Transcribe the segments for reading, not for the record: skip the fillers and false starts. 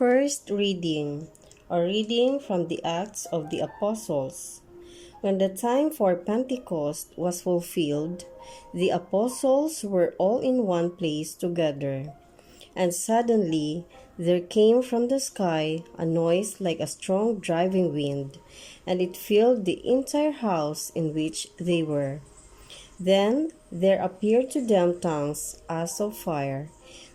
First reading, a reading from the Acts of the Apostles. When the time for Pentecost was fulfilled, the apostles were all in one place together. And suddenly there came from the sky a noise like a strong driving wind, and it filled the entire house in which they were. Then there appeared to them tongues as of fire,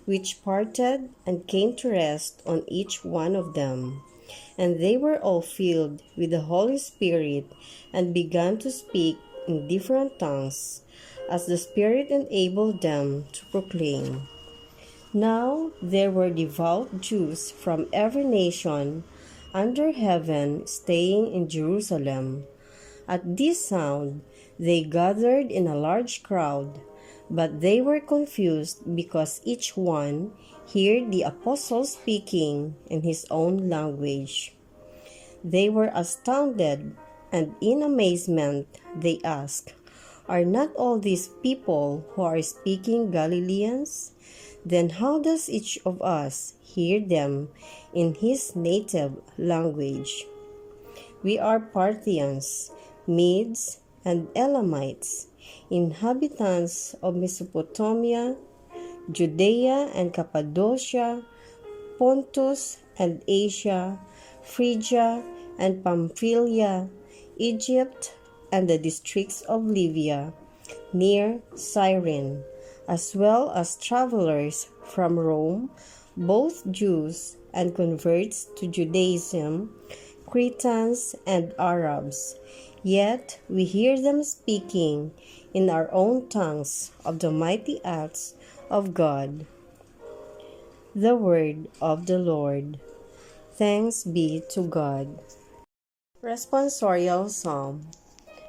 which parted and came to rest on each one of them. And they were all filled with the Holy Spirit and began to speak in different tongues, as the Spirit enabled them to proclaim. Now there were devout Jews from every nation under heaven staying in Jerusalem. At this sound, they gathered in a large crowd, but they were confused because each one heard the apostle speaking in his own language. They were astounded, and in amazement they asked, "Are not all these people who are speaking Galileans? Then how does each of us hear them in his native language? We are Parthians, Medes, and Elamites, inhabitants of Mesopotamia, Judea and Cappadocia, Pontus and Asia, Phrygia and Pamphylia, Egypt and the districts of Libya, near Cyrene, as well as travelers from Rome, both Jews and converts to Judaism, Cretans and Arabs. Yet we hear them speaking in our own tongues of the mighty acts of God." The word of the Lord. Thanks be to God. Responsorial Psalm.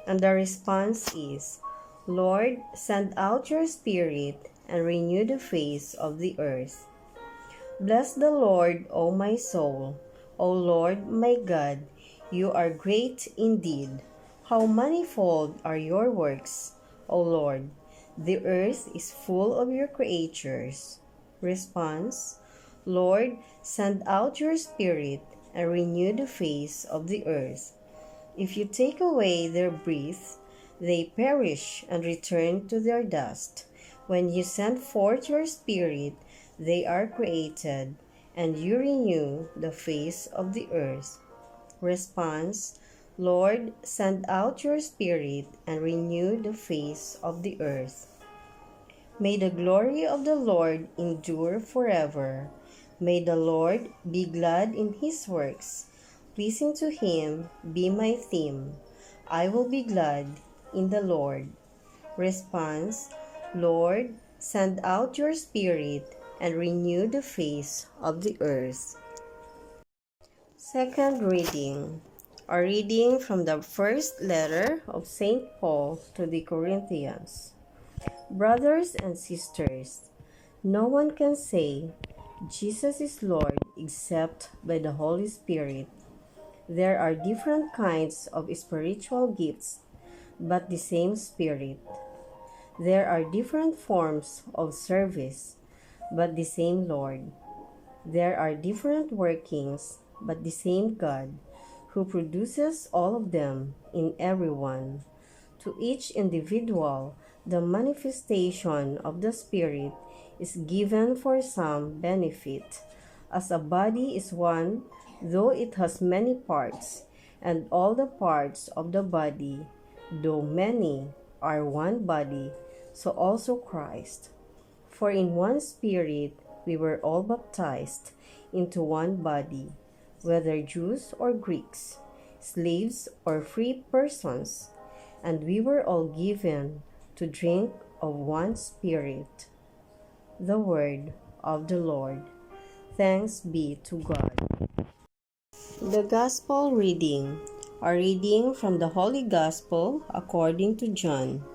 And the response is, "Lord, send out your Spirit and renew the face of the earth." Bless the Lord, O my soul. O Lord, my God, you are great indeed. How manifold are your works, O Lord. The earth is full of your creatures. Response: Lord, send out your Spirit and renew the face of the earth. If you take away their breath, they perish and return to their dust. When you send forth your Spirit, they are created, and you renew the face of the earth. Response: Lord, send out your Spirit and renew the face of the earth. May the glory of the Lord endure forever. May the Lord be glad in his works. Pleasing to him be my theme. I will be glad in the Lord. Response: Lord, send out your Spirit and renew the face of the earth. Second reading. A reading from the first letter of St. Paul to the Corinthians. Brothers and sisters, no one can say Jesus is Lord except by the Holy Spirit. There are different kinds of spiritual gifts, but the same Spirit. There are different forms of service, but the same Lord. There are different workings, but the same God, who produces all of them in everyone. To each individual, the manifestation of the Spirit is given for some benefit. As a body is one, though it has many parts, and all the parts of the body, though many, are one body, so also Christ. For in one Spirit we were all baptized into one body, whether Jews or Greeks, slaves or free persons, and we were all given to drink of one Spirit. The word of the Lord. Thanks be to God. The Gospel reading. A reading from the Holy Gospel according to John.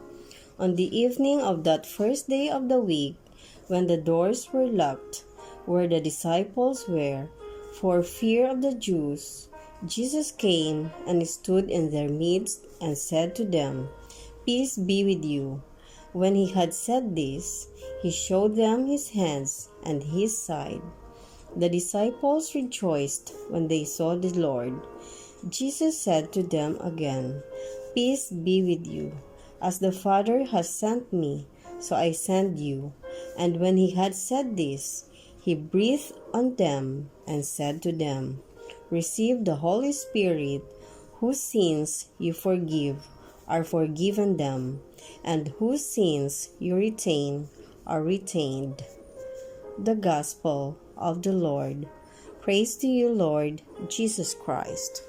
On the evening of that first day of the week, when the doors were locked, where the disciples were, for fear of the Jews, Jesus came and stood in their midst and said to them, "Peace be with you." When he had said this, he showed them his hands and his side. The disciples rejoiced when they saw the Lord. Jesus said to them again, "Peace be with you. As the Father has sent me, so I send you." And when he had said this, he breathed on them and said to them, "Receive the Holy Spirit. Whose sins you forgive are forgiven them, and whose sins you retain are retained." The Gospel of the Lord. Praise to you, Lord Jesus Christ.